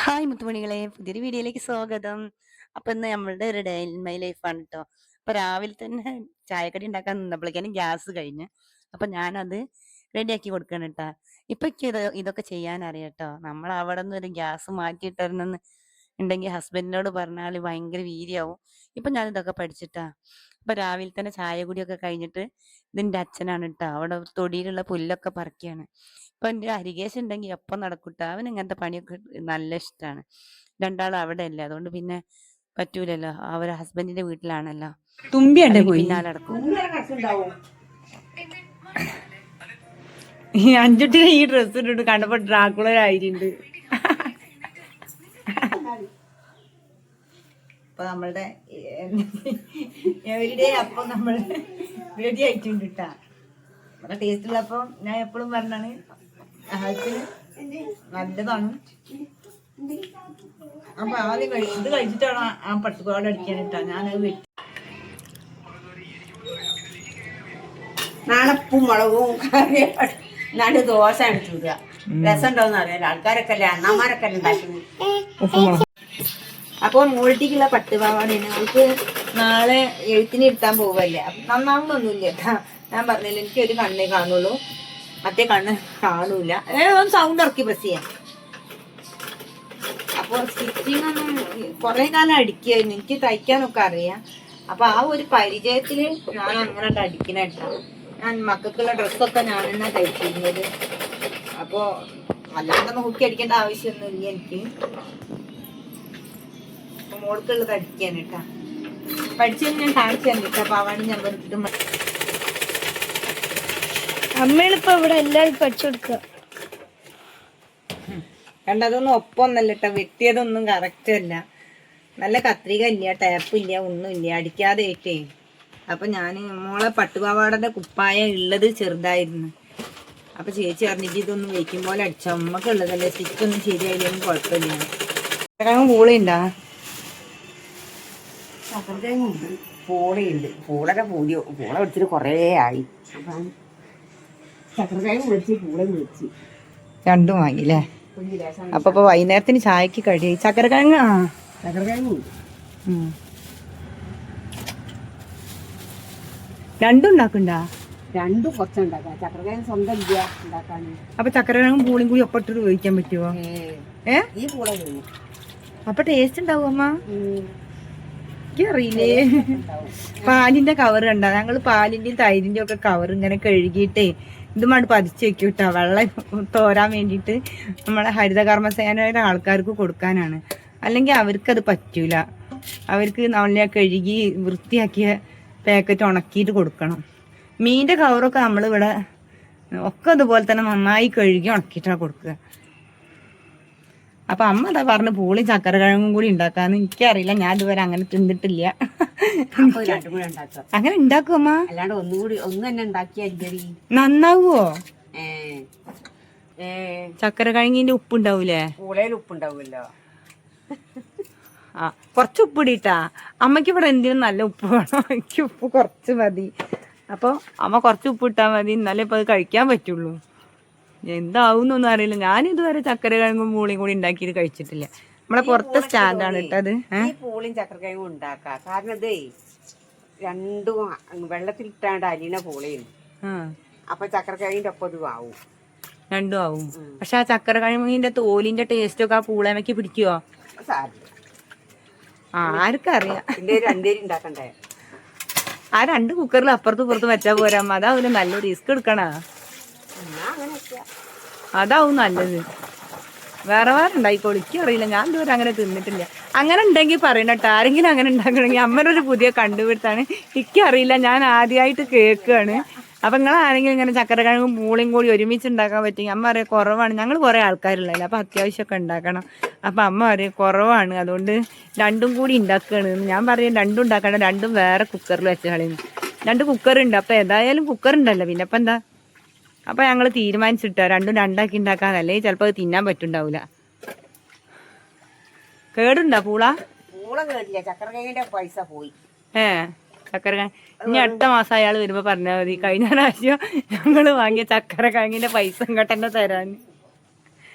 Hi മുത്തുമണികളെ, പുതിയൊരു വീഡിയോയിലേക്ക് സ്വാഗതം. അപ്പൊ ഇന്ന് നമ്മളുടെ ഒരു ഡേ ഇൻ മൈ ലൈഫാണ് കേട്ടോ. അപ്പൊ രാവിലെ തന്നെ ചായക്കടി ഉണ്ടാക്കാൻ നിന്നപ്പോഴേക്കാനും ഗ്യാസ് കഴിഞ്ഞ്. അപ്പൊ ഞാനത് റെഡിയാക്കി കൊടുക്കണം കേട്ടോ. ഇപ്പൊ എനിക്ക് ഇതൊക്കെ ചെയ്യാൻ അറിയാം കേട്ടോ. നമ്മൾ അവിടെ നിന്ന് ഒരു ഗ്യാസ് മാറ്റിയിട്ടിരുന്നെന്ന് ഉണ്ടെങ്കിൽ ഹസ്ബൻഡിനോട് പറഞ്ഞാൽ ഭയങ്കര വീര്യാവും. ഇപ്പൊ ഞാൻ ഇതൊക്കെ പഠിച്ചിട്ടാ. അപ്പൊ രാവിലെ തന്നെ ചായ കുടിയൊക്കെ കഴിഞ്ഞിട്ട് ഇതിന്റെ അച്ഛനാണ് കേട്ടോ, അവിടെ തൊടിയിലുള്ള പുല്ലൊക്കെ പറിക്കുകയാണ്. ഇപ്പൊ എന്റെ അരികേശ് ഉണ്ടെങ്കിൽ എപ്പം നടക്കൂട്ടാ. അവൻ ഇങ്ങനത്തെ പണിയൊക്കെ നല്ല ഇഷ്ടമാണ്. രണ്ടാളും അവിടെ അല്ലേ, അതുകൊണ്ട് പിന്നെ പറ്റൂലല്ലോ. അവരെ ഹസ്ബൻഡിന്റെ വീട്ടിലാണല്ലോ, തുമ്പിയണ്ടേ അല്ലെങ്കിൽ പോയി പിന്നാലെ നടക്കും. ഈ അഞ്ചുട്ടിനെ ഈ ഡ്രസ് ഇട്ടിട്ട് കണ്ടപ്പോ ഡ്രാക്കുളരായിട്ടുണ്ട്. അപ്പൊ നമ്മളുടെ എവരിഡേ അപ്പം നമ്മൾ റെഡി ആയിട്ടുണ്ട് കേട്ടാ. നമ്മുടെ ടേസ്റ്റുള്ളപ്പം ഞാൻ എപ്പോഴും പറഞ്ഞാണ് നല്ലതാണ്. അപ്പൊ ആദ്യം ഇത് കഴിച്ചിട്ടാണ് ആ പട്ടുപാട് അടിക്കാൻ ഇട്ടാ. ഞാനത് വെട്ടി നാളെ ഉപ്പും മുളകും എന്നാണ്ട് ദോശ അടിച്ചുവിടുക. രസം ഉണ്ടോന്ന് അറിയാലോ, ആൾക്കാരൊക്കെ അല്ലേ, അണ്ണാമാരൊക്കെ അല്ലേ ഉണ്ടാക്കുന്നത്. അപ്പോൾ മോൾട്ടിക്കുള്ള പട്ടുപാവാടയാണ്. അവൾക്ക് നാളെ എഴുത്തിന് ഇരുത്താൻ പോവല്ലേ. അപ്പം നന്നാവുന്നൊന്നുമില്ല കേട്ടാ. ഞാൻ പറഞ്ഞില്ല, എനിക്കൊരു കണ്ണേ കാണുള്ളൂ, മറ്റേ കണ്ണ് കാണൂല. ഒന്ന് സൗണ്ട് ഇറക്കി പ്രസ് ചെയ്യാം. അപ്പോൾ സ്റ്റിച്ചിങ് ഒന്നും കുറേ കാലം അടിക്കായിരുന്നു. എനിക്ക് തയ്ക്കാനൊക്കെ അറിയാം. അപ്പൊ ആ ഒരു പരിചയത്തില് ഞാൻ അങ്ങനെ അടിക്കണ കേട്ടോ. ഞാൻ മക്കൾക്കുള്ള ഡ്രസ്സൊക്കെ ഞാൻ തന്നെ തയ്ച്ചിരുന്നത്. അപ്പോ അല്ലാണ്ട് നോക്കി അടിക്കേണ്ട ആവശ്യമൊന്നുമില്ല എനിക്ക്. അപ്പൊ മോൾക്കുള്ളത് അടിക്കാൻ കേട്ടാ. പഠിച്ചത് ഞാൻ കാണിച്ചു തന്നെ കേട്ടാ. പാവാടി ഞാൻ വെറുതെ അമ്മയിലിപ്പോ ഇവിടെ എല്ലാരും പഠിച്ചു കൊടുക്കുക. കണ്ടതൊന്നും ഒപ്പൊന്നല്ല കേട്ടോ. വെട്ടിയതൊന്നും കറക്റ്റ് അല്ല. നല്ല കത്രിക ഇല്ല, ടാപ്പ് ഇല്ല, ഒന്നുമില്ല, അടിക്കാതെ ആയിട്ടേ. അപ്പൊ ഞാൻ മോളെ പട്ടുപാവാടന്റെ കുപ്പായ ഉള്ളത് ചെറുതായിരുന്നു. അപ്പൊ ചേച്ചി അറിഞ്ഞിട്ട് ഇതൊന്നും വെക്കും പോലെ അടിച്ച അമ്മക്ക് ഉള്ളതല്ലേ, സ്റ്റിച്ചൊന്നും ശരിയായില്ലെങ്കിൽ കുഴപ്പമില്ല. പൂളയുണ്ടാ? ചക്കരത്തേങ്ങുണ്ട്, പൂളയുണ്ട്. പൂളൊക്കെ പൂള പിടിച്ചിട്ട് കുറേ ആയി. അപ്പൊ ചക്കരത്തേങ്ങ പിടിച്ച് പൂള പിടിച്ച് രണ്ടും വാങ്ങില്ലേ. അപ്പൊ വൈകുന്നേരത്തിന് ചായക്ക് കഴിയായി. ചക്കരക്കിഴങ്ങ് രണ്ടും ഉണ്ടാക്കണ്ടാ? രണ്ടും കുറച്ചുണ്ടാക്കാം. ചക്കരക്കിഴങ്ങ് സ്വന്തം ഇല്ല ഉണ്ടാക്കാൻ. അപ്പൊ ചക്കരക്കിഴങ്ങും പൂളിയും കൂടി ഒപ്പിട്ടിട്ട് ഉപയോഗിക്കാൻ പറ്റുമോ? ഈ പൂള അപ്പൊ ടേസ്റ്റ് ഉണ്ടാവും അമ്മ? എനിക്കറിയില്ലേ. പാലിന്റെ കവർ കണ്ടാ? ഞങ്ങള് പാലിന്റെയും തൈരിന്റെയും ഒക്കെ കവർ ഇങ്ങനെ കഴുകിയിട്ടേ ഇതുമായിട്ട് പതിച്ച് വെക്കും കേട്ടോ, വെള്ളം തോരാൻ വേണ്ടിയിട്ട്. നമ്മളെ ഹരിതകർമ്മസേനയുടെ ആൾക്കാർക്ക് കൊടുക്കാനാണ്. അല്ലെങ്കിൽ അവർക്കത് പറ്റൂല. അവർക്ക് നല്ല കഴുകി വൃത്തിയാക്കിയ പാക്കറ്റ് ഉണക്കിയിട്ട് കൊടുക്കണം. മീൻ്റെ കവറൊക്കെ നമ്മളിവിടെ ഒക്കെ അതുപോലെ തന്നെ നന്നായി കഴുകി ഉണക്കിയിട്ടാണ് കൊടുക്കുക. അപ്പൊ അമ്മ അതാ പറഞ്ഞ് പൂളി ചക്കരക്കിഴങ്ങും കൂടി ഉണ്ടാക്കാന്ന്. എനിക്കറിയില്ല, ഞാൻ ഇതുവരെ അങ്ങനെ തിന്നിട്ടില്ല. അങ്ങനെ ഉണ്ടാക്കും അമ്മ? അല്ലാണ്ട് ഒന്നുകൂടി ഒന്ന് തന്നെ ഉണ്ടാക്കിയാൽ നന്നാവോ? ചക്കരക്കിഴങ്ങിന്റെ ഉപ്പുണ്ടാവൂലേ? പൂളയിൽ ഉപ്പുണ്ടാവുമല്ലോ. ആ, കുറച്ച് ഉപ്പ് ഇടിട്ടാ. അമ്മയ്ക്ക് ഇവിടെ എന്തിനും നല്ല ഉപ്പ് വേണം, എനിക്ക് ഉപ്പ് കുറച്ച് മതി. അപ്പോൾ അമ്മ കുറച്ച് ഉപ്പ് ഇട്ടാൽ മതി, എന്നാലേ ഇപ്പം അത് കഴിക്കാൻ പറ്റുള്ളൂ. എന്താവുന്നൊന്നും അറിയില്ല. ഞാനിതുവരെ ചക്കരക്കിഴങ്ങും പൂളിയും കൂടി ഉണ്ടാക്കിയിട്ട് കഴിച്ചിട്ടില്ല. നമ്മളെ പുറത്തെ സ്റ്റാൻഡാണ് ഇട്ടത്. പൂളിയും ചക്കരക്കിഴങ്ങും ഉണ്ടാക്കാം. കാരണം ഇതേ രണ്ടും വെള്ളത്തിലിട്ടാണ്ട് അരിന പൂളയും, അപ്പൊ ചക്കരക്കിഴങ്ങിന്റെ ഒപ്പം ഇത് ആവും, രണ്ടും ആവും. പക്ഷെ ആ ചക്കരക്കിഴങ്ങിന്റെ തോലിന്റെ ടേസ്റ്റ് ഒക്കെ ആ പൂളമയ്ക്ക് പിടിക്കുവോ? ആർക്കറിയാം. ഉണ്ടാക്കണ്ടേ? ആ 2 കുക്കറിൽ അപ്പുറത്തും ഇപ്പുറത്തും വെച്ചാൽ പോരാമ്മ. അതാവില്ല, നല്ല റിസ്ക് എടുക്കണ. അതാവും നല്ലത്. വേറെ ഉണ്ടായിക്കോളൂ, എനിക്കറിയില്ല. ഞാൻ ഇതുവരെ അങ്ങനെ തിന്നിട്ടില്ല. അങ്ങനെ ഉണ്ടെങ്കിൽ പറയണട്ടോ, ആരെങ്കിലും അങ്ങനെ ഉണ്ടാക്കണമെങ്കിൽ. അമ്മനൊരു പുതിയ കണ്ടുപിടുത്താണ്, എനിക്കറിയില്ല, ഞാൻ ആദ്യമായിട്ട് കേൾക്കുകയാണ്. അപ്പം നിങ്ങൾ ആരെങ്കിലും ഇങ്ങനെ ചക്കരക്കിഴങ്ങും പൂളിയും കൂടി ഒരുമിച്ച് ഉണ്ടാക്കാൻ പറ്റുമെങ്കിൽ അമ്മ അറിയാം കുറവാണ്. ഞങ്ങൾ കുറേ ആൾക്കാരുള്ളതല്ലേ, അപ്പം അത്യാവശ്യമൊക്കെ ഉണ്ടാക്കണം. അപ്പം അമ്മ അറിയാം കുറവാണ്, അതുകൊണ്ട് രണ്ടും കൂടി ഉണ്ടാക്കുകയാണ്. ഞാൻ പറയും രണ്ടും ഉണ്ടാക്കണം, രണ്ടും വേറെ കുക്കറിൽ വെച്ച് കളയുന്നു. 2 കുക്കറുണ്ട്. അപ്പം ഏതായാലും കുക്കറുണ്ടല്ലോ, പിന്നെ അപ്പം എന്താ. അപ്പം ഞങ്ങൾ തീരുമാനിച്ചിട്ടോ രണ്ടും രണ്ടാക്കി ഉണ്ടാക്കാനല്ലേ, ചിലപ്പോൾ അത് തിന്നാൻ പറ്റുണ്ടാവില്ല. കേടുണ്ടോ പൂള? പൂള കേടില്ല, ചക്കരക്കിഴങ്ങിന്റെ പൈസ പോയി. ചക്കരക്കിഴങ്ങ് ഇനി അടുത്ത മാസം അയാൾ വരുമ്പോ പറഞ്ഞാൽ മതി, കഴിഞ്ഞ പ്രാവശ്യം ഞങ്ങള് വാങ്ങിയ ചക്കരക്കിഴങ്ങിന്റെ പൈസ ഇങ്ങോട്ട് തന്നെ തരാൻ.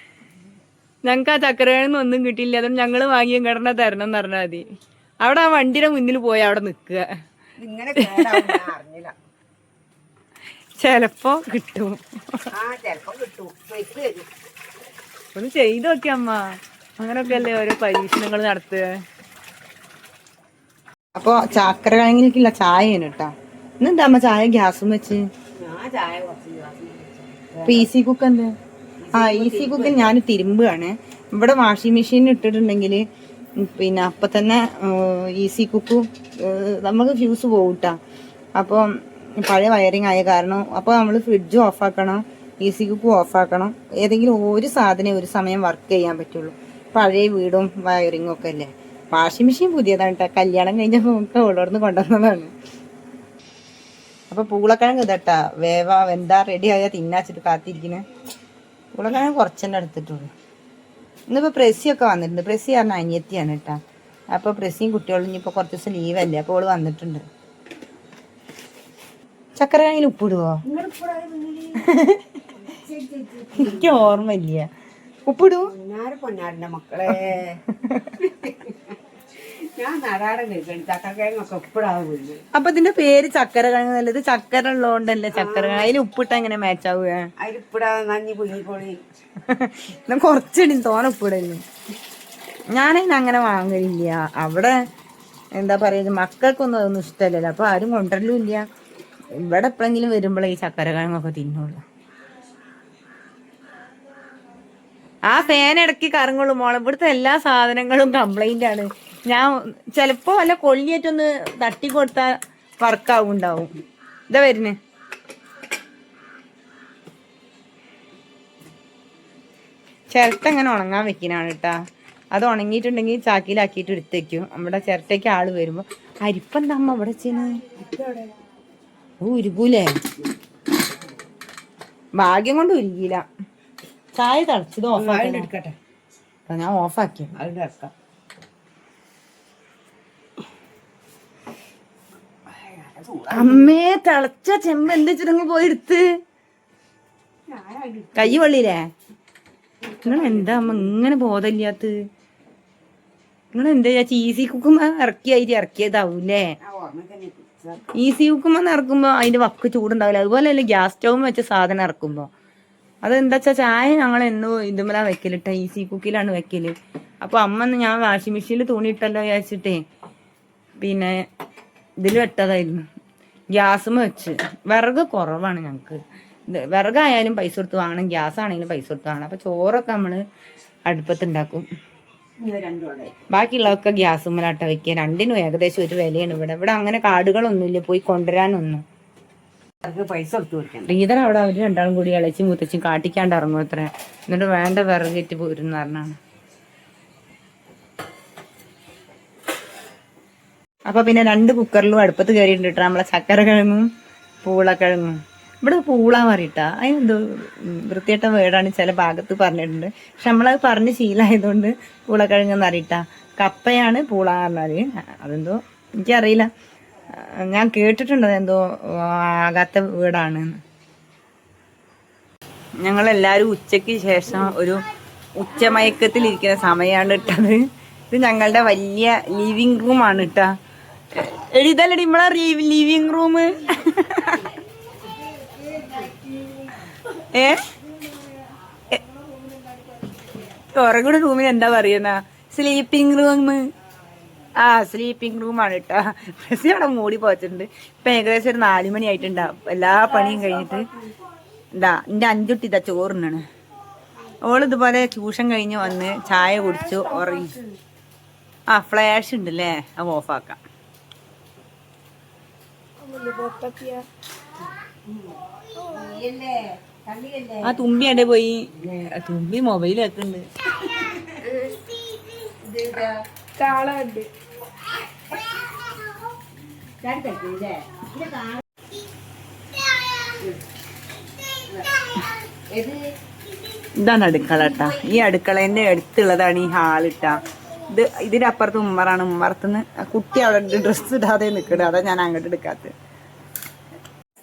ഞങ്ങൾക്ക് ആ ചക്കരകിഴങ്ങ് ഒന്നും കിട്ടിയില്ല, അതുകൊണ്ട് ഞങ്ങൾ വാങ്ങിയ കിടന്ന തരണം എന്ന് പറഞ്ഞാൽ മതി. അവിടെ ആ വണ്ടിയുടെ മുന്നിൽ പോയി അവിടെ നിൽക്കുക. ഇങ്ങനെ കേടാവും ഞാൻ അറിഞ്ഞില്ല. ചിലപ്പോ കിട്ടും. ചിലപ്പോ കിട്ടും, പൈസ തരും. ഒന്ന് ചെയ്ത് നോക്കിയ അമ്മ. അങ്ങനൊക്കെ അല്ലേ ഓരോ പരീക്ഷണങ്ങൾ നടത്തുക. അപ്പൊ ചക്കര കിഴങ്ങിലേക്കുള്ള ചായയാണ് കേട്ടാ. ഇന്നെന്താ അമ്മ ചായ ഗ്യാസും വെച്ച്? ഞാൻ ചായ കുറച്ച് ഈസി കുക്ക് എന്താ? ആ ഈസി കുക്കിൽ ഞാൻ തിരുമ്പുകയാണ്. ഇവിടെ വാഷിംഗ് മെഷീനിൽ ഇട്ടിട്ടുണ്ടെങ്കിൽ പിന്നെ അപ്പൊ തന്നെ ഈസി കുക്കും നമുക്ക് ഫ്യൂസ് പോകൂട്ടാ. അപ്പം പഴയ വയറിങ് ആയ കാരണം അപ്പോൾ നമ്മൾ ഫ്രിഡ്ജും ഓഫാക്കണം, ഈസി കുക്കും ഓഫാക്കണം. ഏതെങ്കിലും ഒരു സാധനം ഒരു സമയം വർക്ക് ചെയ്യാൻ പറ്റുള്ളൂ. പഴയ വീടും വയറിങ്ങും ഒക്കെ അല്ലേ. വാഷിംഗ് മെഷീൻ പുതിയതാണ് കേട്ടോ, കല്യാണം കഴിഞ്ഞപ്പോൾ നമുക്ക് ഓളോർന്ന് കൊണ്ടുവന്നതാണ്. അപ്പൊ പൂളക്കിഴങ്ങ് ഇതട്ടാ വെന്താ റെഡി ആയാൽ തിന്നാച്ചിട്ട് കാത്തിരിക്കുന്നത്. പൂളക്കിഴങ്ങ് കുറച്ചെന്നെ എടുത്തിട്ടുള്ളൂ. ഇന്നിപ്പോൾ പ്രസിയൊക്കെ വന്നിട്ടുണ്ട്. പ്രസി പറഞ്ഞ അനിയത്തിയാണ് കേട്ടാ. അപ്പോൾ പ്രസിയും കുട്ടികളും ഇനിയിപ്പോൾ കുറച്ച് ദിവസം ലീവല്ലേ, അപ്പോൾ ഓള് വന്നിട്ടുണ്ട്. ചക്കര കിഴങ്ങിൽ ഉപ്പിടുവോ? എനിക്ക് ഓർമ്മയില്ല. ഉപ്പിടൂ? പൊന്നാറിന്റെ മക്കളെ, ഞാൻ നടാടം കഴിക്കണം. ചക്കരക്കിഴങ്ങൊക്കെ ഉപ്പിടാവുക. അപ്പൊ ഇതിന്റെ പേര് ചക്കര കിഴങ്ങ് നല്ലത്. ചക്കര ഉള്ളതുകൊണ്ടല്ലേ ചക്കര. അതിൽ ഉപ്പിട്ട എങ്ങനെ മാച്ച് ആവുക? അതിൽ ഉപ്പിടാതെ നഞ്ഞി പുങ്ങിക്കോളി. കുറച്ചിടി തോന ഉപ്പിടല്ലേ. ഞാനതിന് അങ്ങനെ വാങ്ങലില്ല. അവിടെ എന്താ പറയുക, മക്കൾക്കൊന്നും അതൊന്നും ഇഷ്ടമല്ലല്ലോ, അപ്പൊ ആരും കൊണ്ടുവരലും ഇല്ല. ഇവിടെ എപ്പോഴെങ്കിലും വരുമ്പോഴേ ഈ ചക്കര കിഴങ്ങൊക്കെ തിന്നുള്ളൂ. ആ ഫാൻ ഇടയ്ക്ക് കറങ്ങുള്ളൂ മോളെ. ഇവിടുത്തെ എല്ലാ സാധനങ്ങളും കംപ്ലൈന്റ് ആണ്. ഞാൻ ചിലപ്പോ വല്ല കൊള്ളിയേറ്റൊന്ന് തട്ടി കൊടുത്താൽ വർക്കാവുണ്ടാവും. ഇതാ വരുന്നേ. ചിരട്ട അങ്ങനെ ഉണങ്ങാൻ വെക്കാനാണ് കേട്ടാ. അത് ഉണങ്ങിയിട്ടുണ്ടെങ്കിൽ ചാക്കിലാക്കിയിട്ട് എടുത്തേക്കും. നമ്മുടെ ചിരട്ടയ്ക്ക് ആള് വരുമ്പോ. അരിപ്പെന്താ അമ്മ ഇവിടെ ചെയ്യുന്നത്? ഉരുകൂലേ? ഭാഗ്യം കൊണ്ട് ഉരുകില്ല. ചായ തിളച്ചത് ഓഫാക്കി എടുക്കട്ടെ. ഞാൻ ഓഫാക്കി. അതിന്റെ ഇറക്കാം. അമ്മേ തിളച്ച ചെമ്പ് എന്താ വെച്ചിട്ട് പോയി എടുത്ത് കൈ വെള്ളിയില്ലേ? നിങ്ങൾ എന്താ അമ്മ ഇങ്ങനെ ബോധമില്ലാത്ത? നിങ്ങൾ എന്താ ഈസി കുക്കുമ്പോ ഇറക്കിയതാവൂല്ലേ? ഈസി കുക്കുമ്പോ ഇറക്കുമ്പോ അതിന്റെ വക്ക് ചൂടുണ്ടാവില്ല. അതുപോലെ അല്ലേ ഗ്യാസ് സ്റ്റൗവ് വെച്ച സാധനം ഇറക്കുമ്പോ. അതെന്താ വെച്ചാ ചായ ഞങ്ങൾ എന്നോ ഇതുമ്മലാ വെക്കലിട്ട, ഈസി കുക്കിലാണ് വെക്കല്. അപ്പൊ അമ്മ ഞാൻ വാഷിംഗ് മെഷീനിൽ തുണിയിട്ടല്ലോ വിചാരിച്ചിട്ടേ പിന്നെ ഇതിൽ വെട്ടതായിരുന്നു. ഗ്യാസും വെച്ച്. വിറക് കുറവാണ് ഞങ്ങൾക്ക്. വിറകായാലും പൈസ കൊടുത്ത് വാങ്ങണം, ഗ്യാസ് ആണെങ്കിലും പൈസ കൊടുത്ത് വാങ്ങണം. അപ്പൊ ചോറൊക്കെ നമ്മള് അടുപ്പത്തുണ്ടാക്കും. ബാക്കിയുള്ളതൊക്കെ ഗ്യാസുമ്മലാട്ട വെക്കുക. രണ്ടിനും ഏകദേശം ഒരു വിലയാണ്. ഇവിടെ അങ്ങനെ കാടുകളൊന്നുമില്ല പോയി കൊണ്ടുവരാനൊന്നും. പൈസ കൊടുത്തു കൊടുക്കണം. ശ്രീധർ അവിടെ അവര് രണ്ടാളും കൂടി ഇളച്ചും മുത്തച്ചും കാട്ടിക്കാണ്ട് ഇറങ്ങും അത്ര. എന്നിട്ട് വേണ്ട വിറകേറ്റ് പോരും പറഞ്ഞാണ്. അപ്പൊ പിന്നെ 2 കുക്കറിലും അടുപ്പത്ത് കയറിയിട്ടുണ്ട് നമ്മളെ ചക്കര കിഴങ്ങും പൂളക്കിഴങ്ങും. ഇവിടെ പൂള പറയിട്ടാ. അതിനെന്തോ വൃത്തിയേട്ട വേർഡാണ് ചില ഭാഗത്ത് പറഞ്ഞിട്ടുണ്ട്. പക്ഷെ നമ്മളത് പറഞ്ഞ് ശീലമായതുകൊണ്ട് പൂളക്കിഴങ്ങെന്ന് അറിയിട്ടാ. കപ്പയാണ് പൂള പറഞ്ഞാല്. അതെന്തോ എനിക്കറിയില്ല, ഞാൻ കേട്ടിട്ടുണ്ട് എന്തോ ആകാത്ത വീടാണ്. ഞങ്ങളെല്ലാരും ഉച്ചയ്ക്ക് ശേഷം ഒരു ഉച്ചമയക്കത്തിലിരിക്കുന്ന സമയമാണ് ഇട്ടത്. ഇത് ഞങ്ങളുടെ വലിയ ലിവിങ് റൂമാണ് ഇട്ടാ. എഴുതല്ലടി നമ്മളെ ലിവിങ് റൂം. കുറകൂടെ റൂമിന് എന്താ പറയുന്ന? Sleeping room. ആ സ്ലീപ്പിംഗ് റൂമാണ് കേട്ടാ. ബസ് അവിടെ മൂടി പോയിട്ടുണ്ട്. ഇപ്പൊ ഏകദേശം ഒരു 4 മണി ആയിട്ടുണ്ടാവും. എല്ലാ പണിയും കഴിഞ്ഞിട്ട് എന്താ എന്റെ 5 കുട്ടി ഇതാ ചോറിനാണ്. ഓളിതുപോലെ ട്യൂഷൻ കഴിഞ്ഞ് വന്ന് ചായ കുടിച്ചു ഉറങ്ങി. ആ ഫ്ലാഷ് ഉണ്ട് അല്ലേ, അത് ഓഫാക്കാം. ആ തുമ്പി എവിടെ പോയി? തുമ്പി മൊബൈൽ വെക്കുന്നുണ്ട്. ഇതാണ് അടുക്കള കേട്ടാ. ഈ അടുക്കളേന്റെ അടുത്തുള്ളതാണ് ഈ ഹാളിട്ടാ. ഇതിന്റെ അപ്പുറത്ത് ഉമ്മറാണ്. ഉമ്മറത്തുനിന്ന് കുട്ടി അവിടെ ഡ്രസ്സ് ഇടാതെ നിൽക്കണ, അതാ ഞാൻ അങ്ങോട്ട് എടുക്കാത്തത്.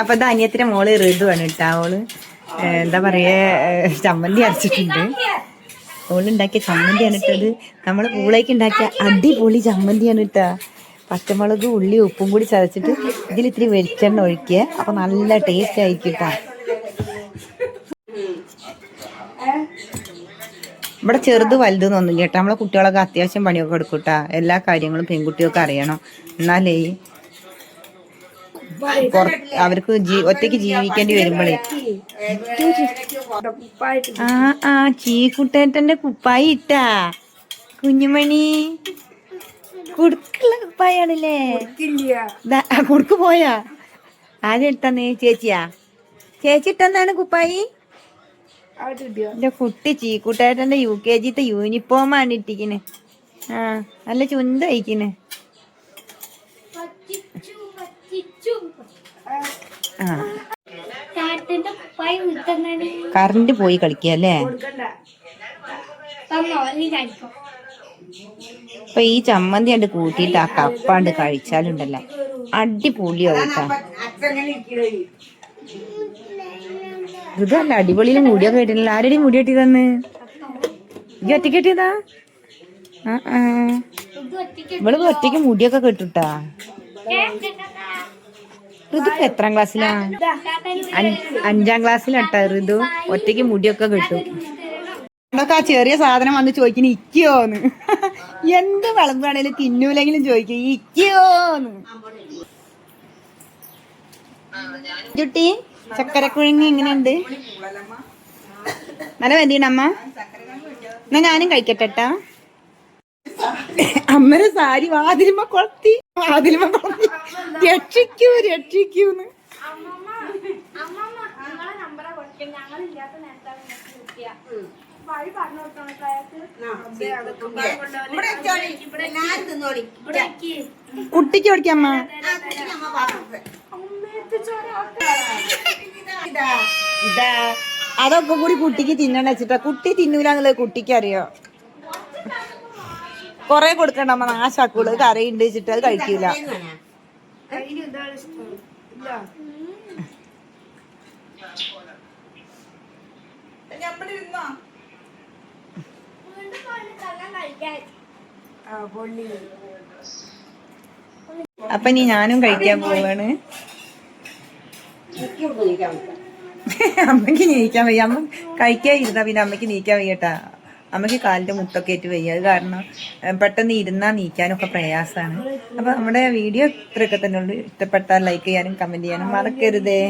അപ്പൊ ഇത് അനിയത്തിന്റെ മോള് ഋതുവാണ് കേട്ടാ. അവള് എന്താ പറയാ ചമ്മന്തി അരച്ചിട്ടുണ്ട്. ഓളുണ്ടാക്കിയ ചമ്മന്തിയാണ് ഇട്ടത്. നമ്മൾ പൂളേക്ക് ഉണ്ടാക്കിയ അടിപൊളി ചമ്മന്തിയാണ് ഇട്ടാ. പച്ചമുളക് ഉള്ളി ഉപ്പും കൂടി ചതച്ചിട്ട് ഇതിൽ ഇത്തിരി വെളിച്ചെണ്ണ ഒഴിക്കുക. അപ്പൊ നല്ല ടേസ്റ്റ് ആയിരിക്കും കേട്ടാ. ഇവിടെ ചെറുത് വലുതെന്നൊന്നുമില്ല കേട്ടോ. നമ്മളെ കുട്ടികളൊക്കെ അത്യാവശ്യം പണിയൊക്കെ എടുക്കും കേട്ടാ. എല്ലാ കാര്യങ്ങളും പെൺകുട്ടികൾക്ക് അറിയണം. എന്നാലേ അവർക്ക് ഒറ്റയ്ക്ക് ജീവിക്കേണ്ടി വരുമ്പോഴേ. ആ ചീക്കുട്ടേട്ടന്റെ കുപ്പായി ഇട്ടാ കുഞ്ഞുമണി. കുടുക്കുള്ള കുപ്പായാണല്ലേ. കുടുക്ക് പോയാ ആദ്യം ഇട്ടന്നേ? ചേച്ചിയാ? ചേച്ചി ഇട്ടെന്നാണ് കുപ്പായി? എന്റെ കുട്ടി ചീക്കുട്ടേട്ടന്റെ UKG യൂണിഫോമാണ് ഇട്ടിക്കണ്. ആ നല്ല ചുന്തയിക്കണ്. കറണ്ട് പോയി കളിക്കല്ലേ. അപ്പൊ ഈ ചമ്മന്തി കണ്ട് കൂട്ടിയിട്ട് ആ കപ്പാണ്ട് കഴിച്ചാലുണ്ടല്ലോ അടിപൊളിയാവും കേട്ടാ. ഇതല്ല അടിപൊളിയിൽ മുടിയൊക്കെ കെട്ടില്ല. ആരുടെയും മുടി കെട്ടി തന്ന്? ഈ ഒറ്റ കെട്ടിയതാ? ഇവള് ഒറ്റയ്ക്ക് മുടിയൊക്കെ കെട്ടുട്ടാ. ഋതു എത്രാം ക്ലാസ്സിലാ? 5ാം ക്ലാസ്സിലാട്ടാ ഋതു. ഒറ്റയ്ക്ക് മുടിയൊക്കെ കെട്ടും. എന്നൊക്കെ ആ ചെറിയ സാധനം വന്ന് ചോദിക്കുന്നു ഇക്കോന്ന്. എന്ത് വിളമ്പാണേലും തിന്നൂലെങ്കിലും ചോദിക്കും ഇക്കോന്ന്. ചുട്ടി ചക്കരക്കുഴങ്ങി എങ്ങനെയുണ്ട്? നല്ല വേണ്ടിയമ്മ. എന്നാ ഞാനും കഴിക്കട്ടെട്ടാ. അമ്മരെ സാരി വാതിലുമ്പോ കൊളത്തി. രക്ഷിക്കൂന്ന്. കുട്ടിക്ക് പഠിക്കാമ്മ. ഇതാ അതൊക്കെ കൂടി കുട്ടിക്ക് തിന്നണ വെച്ചിട്ടാ. കുട്ടി തിന്നൂലെന്നുള്ളത് കുട്ടിക്ക് അറിയോ. കൊറേ കൊടുക്കണ്ട അമ്മ. നാശാക്കൂള് കറിയുണ്ട് വെച്ചിട്ട് അത് കഴിക്കൂല. അപ്പൊ ഇനി ഞാനും കഴിക്കാൻ പോവാണ്. അമ്മക്ക് നീക്കാൻ വയ്യ. അമ്മ കഴിക്കാതിരുന്നാ പിന്നെ അമ്മക്ക് നീക്കാൻ വയ്യട്ടാ. അമ്മക്ക് കാലിന്റെ മുട്ടൊക്കെ ആയിട്ട് വയ്യ. അത് കാരണം പെട്ടെന്ന് ഇരുന്നാ നീക്കാനൊക്കെ പ്രയാസമാണ്. അപ്പൊ നമ്മുടെ വീഡിയോ ഇത്രയൊക്കെ തന്നെ ഉള്ളൂ. ഇഷ്ടപ്പെട്ടാൽ ലൈക്ക് ചെയ്യാനും കമന്റ് ചെയ്യാനും മറക്കരുതേ.